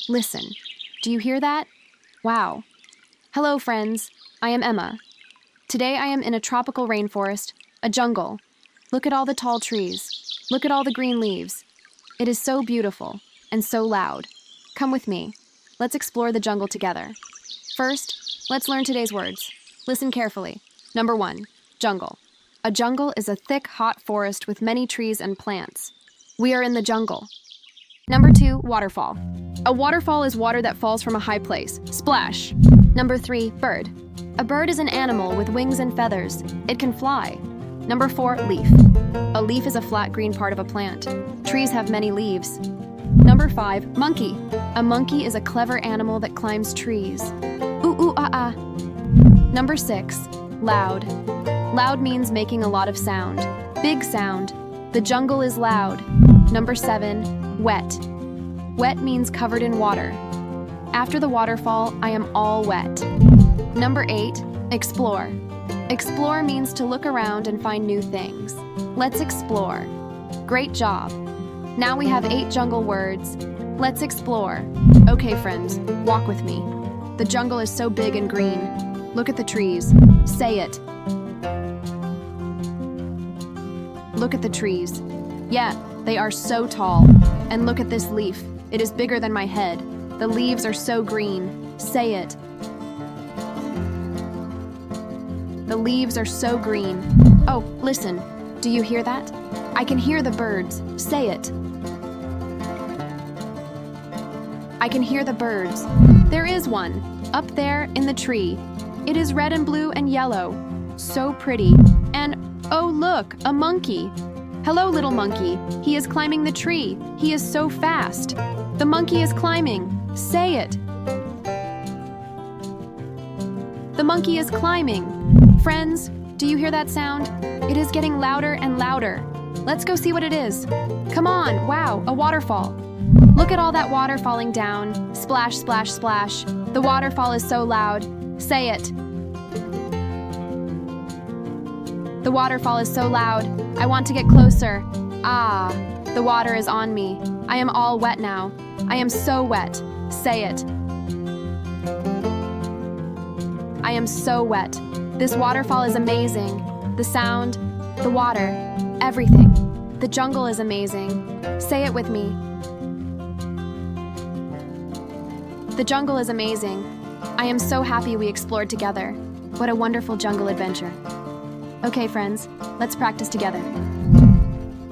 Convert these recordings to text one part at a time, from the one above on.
Listen. Do you hear that? Wow. Hello, friends. I am Emma. Today I am in a tropical rainforest, a jungle. Look at all the tall trees. Look at all the green leaves. It is so beautiful and so loud. Come with me. Let's explore the jungle together. First, let's learn today's words. Listen carefully. Number 1, jungle. A jungle is a thick, hot forest with many trees and plants. We are in the jungle. Number 2, waterfall. A waterfall is water that falls from a high place. Splash. Number 3, bird. A bird is an animal with wings and feathers. It can fly. Number 4, leaf. A leaf is a flat green part of a plant. Trees have many leaves. Number 5, monkey. A monkey is a clever animal that climbs trees. Ooh, ooh, ah, ah. Number 6, loud. Loud means making a lot of sound. Big sound. The jungle is loud. Number 7, wet. Wet means covered in water. After the waterfall, I am all wet. Number 8, explore. Explore means to look around and find new things. Let's explore. Great job. Now we have 8 jungle words. Let's explore. Okay, friends, walk with me. The jungle is so big and green. Look at the trees. Say it. Look at the trees. Yeah, they are so tall. And look at this leaf. It is bigger than my head. The leaves are so green. Say it. The leaves are so green. Oh, listen. Do you hear that? I can hear the birds. Say it. I can hear the birds. There is one, up there in the tree. It is red and blue and yellow. So pretty. And, oh look, a monkey. Hello, little monkey. He is climbing the tree. He is so fast. The monkey is climbing. Say it. The monkey is climbing. Friends, do you hear that sound? It is getting louder and louder. Let's go see what it is. Come on, wow, a waterfall. Look at all that water falling down. Splash, splash, splash. The waterfall is so loud. Say it. The waterfall is so loud. I want to get closer. Ah, the water is on me. I am all wet now. I am so wet. Say it. I am so wet. This waterfall is amazing. The sound, the water, everything. The jungle is amazing. Say it with me. The jungle is amazing. I am so happy we explored together. What a wonderful jungle adventure. Okay, friends, let's practice together.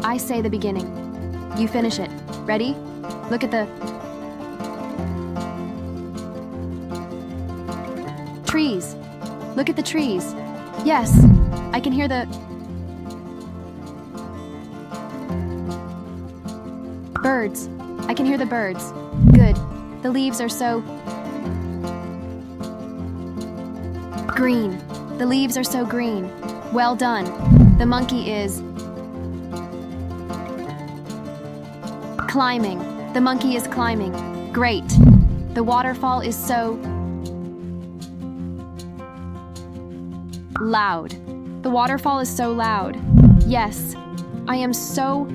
I say the beginning. You finish it. Ready? Look at the trees. Look at the trees. Yes, I can hear the birds. I can hear the birds. Good. The leaves are so green. The leaves are so green. Well done. The monkey is climbing. The monkey is climbing. Great. The waterfall is so loud. The waterfall is so loud. Yes, I am so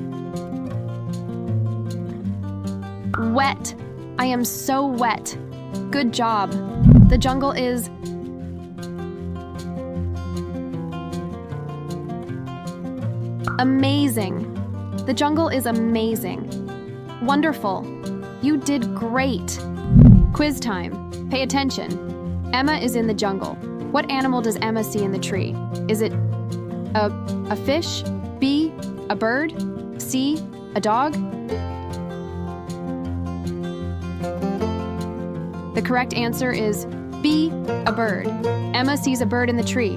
wet. I am so wet. Good job. The jungle is amazing. The jungle is amazing. Wonderful. You did great. Quiz time. Pay attention. Emma is in the jungle. What animal does Emma see in the tree? Is it a fish? B, a bird? C, a dog? The correct answer is B, a bird. Emma sees a bird in the tree.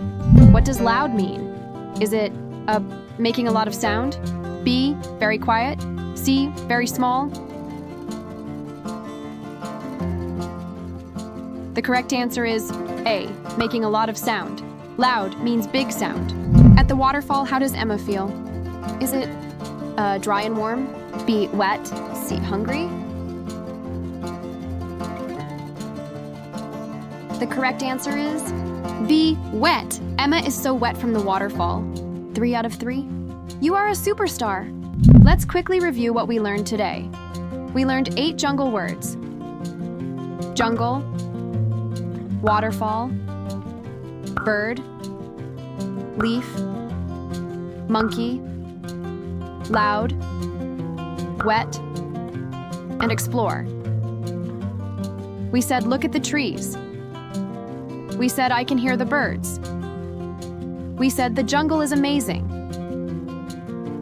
What does loud mean? Is it making a lot of sound? B, very quiet? C, very small? The correct answer is A, making a lot of sound. Loud means big sound. At the waterfall, how does Emma feel? Is it dry and warm? B, wet? C, hungry? The correct answer is B, wet. Emma is so wet from the waterfall. 3 out of 3. You are a superstar. Let's quickly review what we learned today. We learned 8 jungle words. jungle, waterfall, bird, leaf, monkey, loud, wet, and explore. We said, look at the trees. We said, I can hear the birds. We said, the jungle is amazing.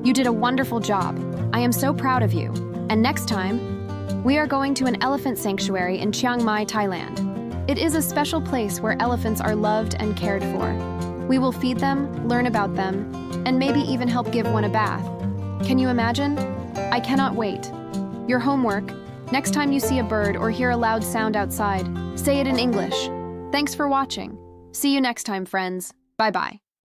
You did a wonderful job. I am so proud of you. And next time, we are going to an elephant sanctuary in Chiang Mai, Thailand. It is a special place where elephants are loved and cared for. We will feed them, learn about them, and maybe even help give one a bath. Can you imagine? I cannot wait. Your homework: next time you see a bird or hear a loud sound outside, say it in English. Thanks for watching. See you next time, friends. Bye-bye.